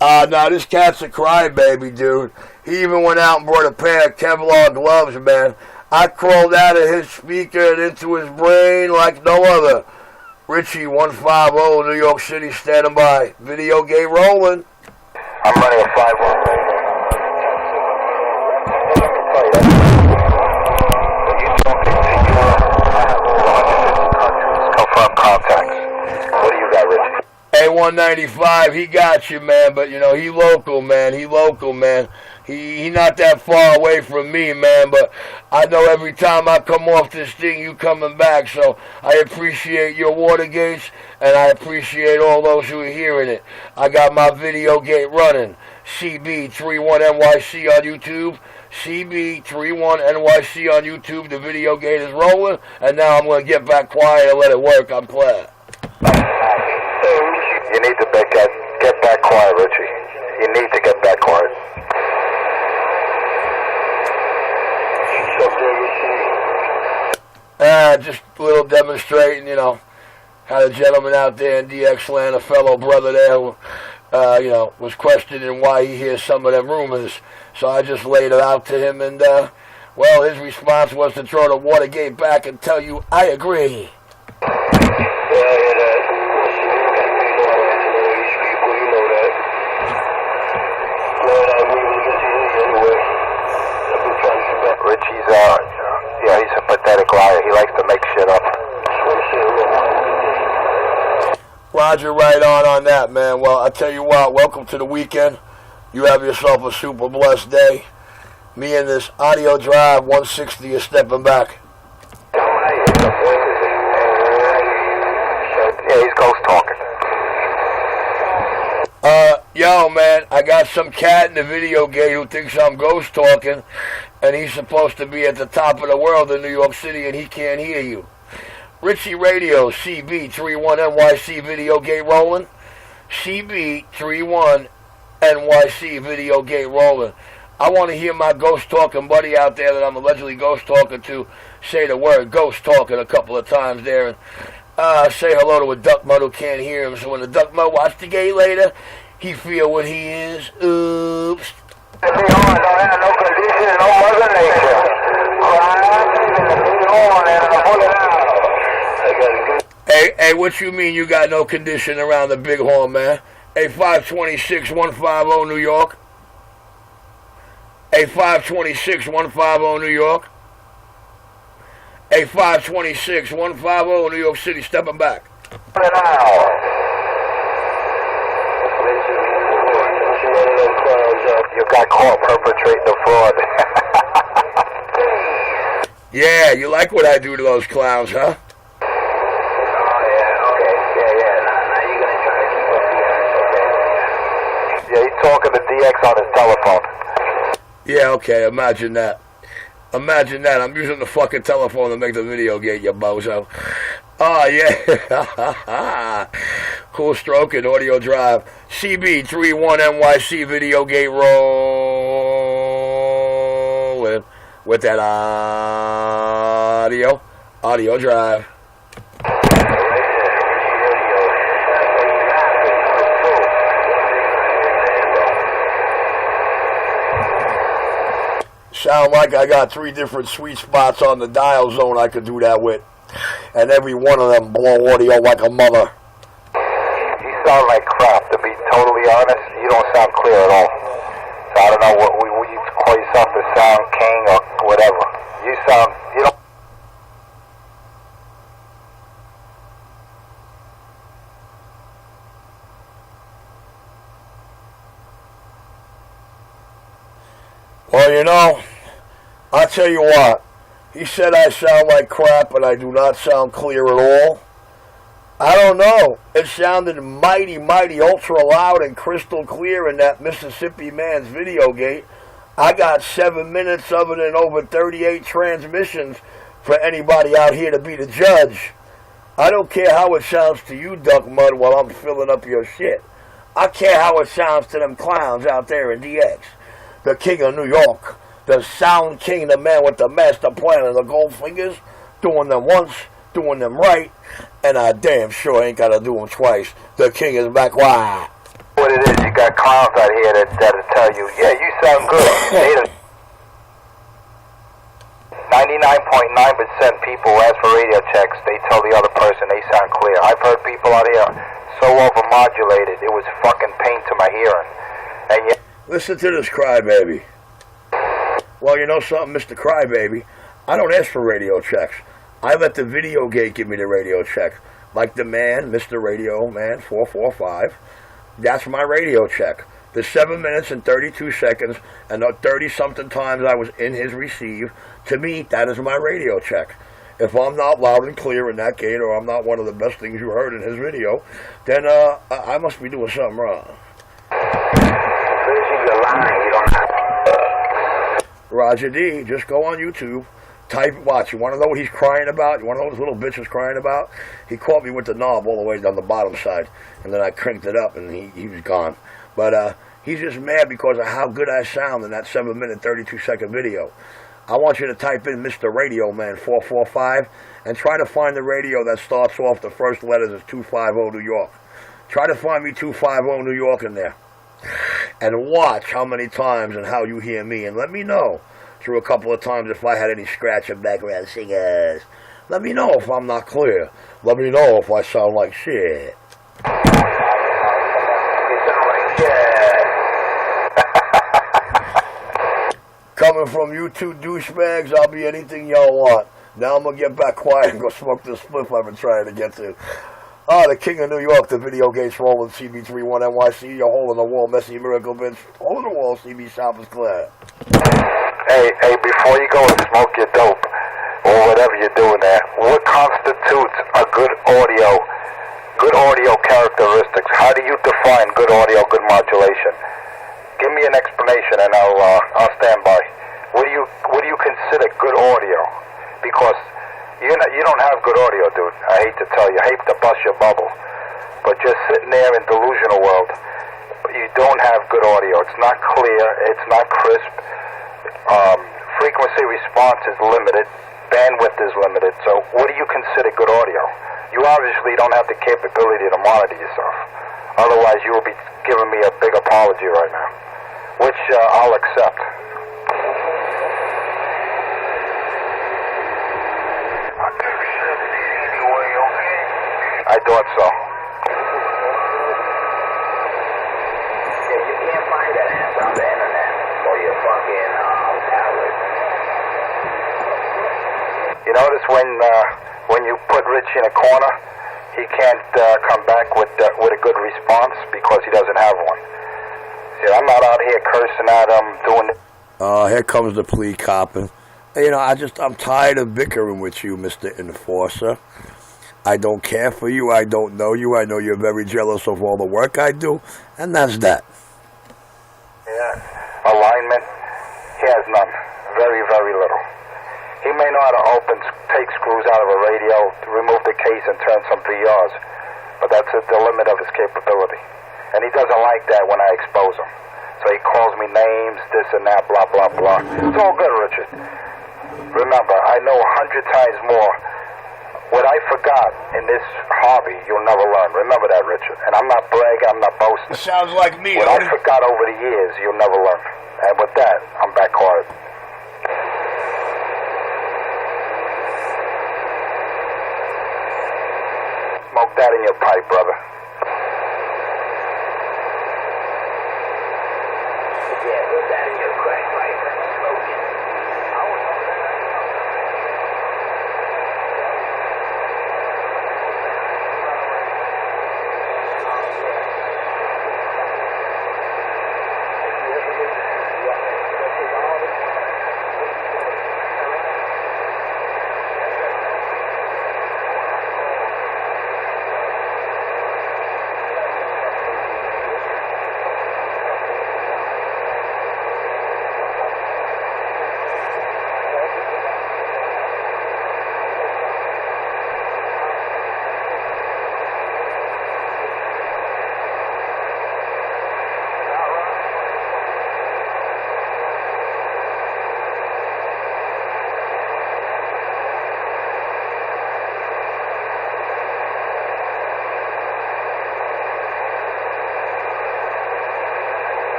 Nah, this cat's a crybaby, dude. He even went out and brought a pair of Kevlar gloves, man. I crawled out of his speaker and into his brain like no other. Richie 150, New York City, standing by. Video gate rolling. I'm running a 5-1. Confirm contacts. What do you got, Richie? A195, he got you, man, but, he local, man. He not that far away from me, man, but I know every time I come off this thing, you coming back, so I appreciate your Watergates, and I appreciate all those who are hearing it. I got my video gate running, CB31NYC on YouTube, CB31NYC on YouTube, the video gate is rolling, and now I'm going to get back quiet and let it work, I'm glad. You need to get back quiet, Richie. You need to get back quiet. Just a little demonstrating, how the gentleman out there in DX land, a fellow brother there, who, was questioning why he hears some of them rumors. So I just laid it out to him, and, his response was to throw the Watergate back and tell you, I agree. Richie's, he's a pathetic liar. He likes to make shit up. Roger, right on that, man. Well, I tell you what, welcome to the weekend. You have yourself a super blessed day. Me and this audio drive 160 is stepping back. Yeah, he's ghost talking. Yo, man, I got some cat in the video gate who thinks I'm ghost talking, and he's supposed to be at the top of the world in New York City, and he can't hear you. Richie Radio, CB31NYC video gate rolling. CB31NYC video gate rolling. I want to hear my ghost talking buddy out there that I'm allegedly ghost talking to say the word ghost talking a couple of times there, and say hello to a duck mud who can't hear him. So when the duck mud watch the gate later, he feel what he is. Oops. Don't have no condition, no mother nature. Hey, what you mean you got no condition around the big horn, man? Hey, 526-150 New York. Hey, 526-150 New York. Hey, 526-150 New York City, stepping back. You got caught perpetrating the fraud. Yeah, you like what I do to those clowns, huh? Oh, yeah, okay. Yeah. Now you're going to try to keep up the ass, okay? Yeah, he's talking to DX on his telephone. Yeah, okay, imagine that. I'm using the fucking telephone to make the video gate, you bozo. Oh, yeah. Cool stroking, audio drive. CB31NYC video gate rolling with that audio drive. Sound like I got 3 different sweet spots on the dial zone I could do that with. And every one of them blow audio like a mother. You sound like crap, to be totally honest. You don't sound clear at all. So I don't know what you call yourself, the sound king or whatever. You don't. Well, I'll tell you what. He said I sound like crap and I do not sound clear at all. I don't know. It sounded mighty, ultra loud and crystal clear in that Mississippi man's video gate. I got 7 minutes of it and over 38 transmissions for anybody out here to be the judge. I don't care how it sounds to you, Duck Mud, while I'm filling up your shit. I care how it sounds to them clowns out there in DX. The king of New York. The sound king, the man with the master plan and the gold fingers, doing them once, doing them right, and I damn sure ain't gotta do them twice. The king is back. Why? what it is. You got clowns out here that'll tell you, yeah, you sound good. 99.9% people who ask for radio checks, they tell the other person they sound clear. I've heard people out here so overmodulated, it was fucking pain to my hearing. And yet, listen to this crybaby. Well, you know something, Mr. Crybaby? I don't ask for radio checks. I let the video gate give me the radio check. Like the man, Mr. Radio Man 445. That's my radio check. The 7 minutes and 32 seconds and the 30-something times I was in his receive, to me, that is my radio check. If I'm not loud and clear in that gate, or I'm not one of the best things you heard in his video, then I must be doing something wrong. Roger D, just go on YouTube, type, watch, you want to know what he's crying about? You want to know what this little bitch is crying about? He caught me with the knob all the way down the bottom side, and then I cranked it up, and he was gone. But he's just mad because of how good I sound in that 7 minute, 32-second video. I want you to type in Mr. Radio Man 445 and try to find the radio that starts off the first letters as 250 New York. Try to find me 250 New York in there. And watch how many times and how you hear me. And let me know through a couple of times if I had any scratching background singers. Let me know if I'm not clear. Let me know if I sound like shit. Coming from you two douchebags, I'll be anything y'all want. Now I'm going to get back quiet and go smoke this spliff I've been trying to get to. The king of New York, the video gates rolling, CB31 NYC, your hole in the wall, messy miracle bitch, hole in the wall, CB Shop is clear. Hey, before you go and smoke your dope, or whatever you're doing there, what constitutes a good audio characteristics? How do you define good audio, good modulation? Give me an explanation and I'll stand by. What do you consider good audio? Because you don't have good audio, dude. I hate to tell you. I hate to bust your bubble. But just sitting there in delusional world, you don't have good audio. It's not clear. It's not crisp. Frequency response is limited. Bandwidth is limited. So what do you consider good audio? You obviously don't have the capability to monitor yourself. Otherwise, you will be giving me a big apology right now, which I'll accept. I thought so. Yeah, you can't find that answer on the internet or your fucking tablet. You notice when you put Rich in a corner, he can't come back with a good response because he doesn't have one. See, I'm not out here cursing at him, doing. Here comes the plea copping. You know, I'm tired of bickering with you, Mr. Enforcer. I don't care for you. I don't know you. I know you're very jealous of all the work I do, and that's that. Yeah, alignment. He has none. Very, very little. He may know how to take screws out of a radio, remove the case, and turn some VRs, but that's the limit of his capability. And he doesn't like that when I expose him. So he calls me names, this and that, blah, blah, blah. It's all good, Richard. Remember, I know 100 times more. What I forgot in this hobby, you'll never learn. Remember that, Richard. And I'm not bragging, I'm not boasting. It sounds like me. What I forgot over the years, you'll never learn. And with that, I'm back quiet. Smoke that in your pipe, brother. Yeah, put that in your crack pipe and smoke it.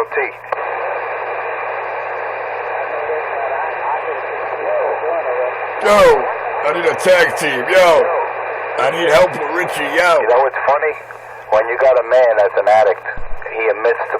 DOT. Yo, I need a tag team. Yo, I need help with Richie. Yo. You know what's funny? When you got a man that's an addict, he admits to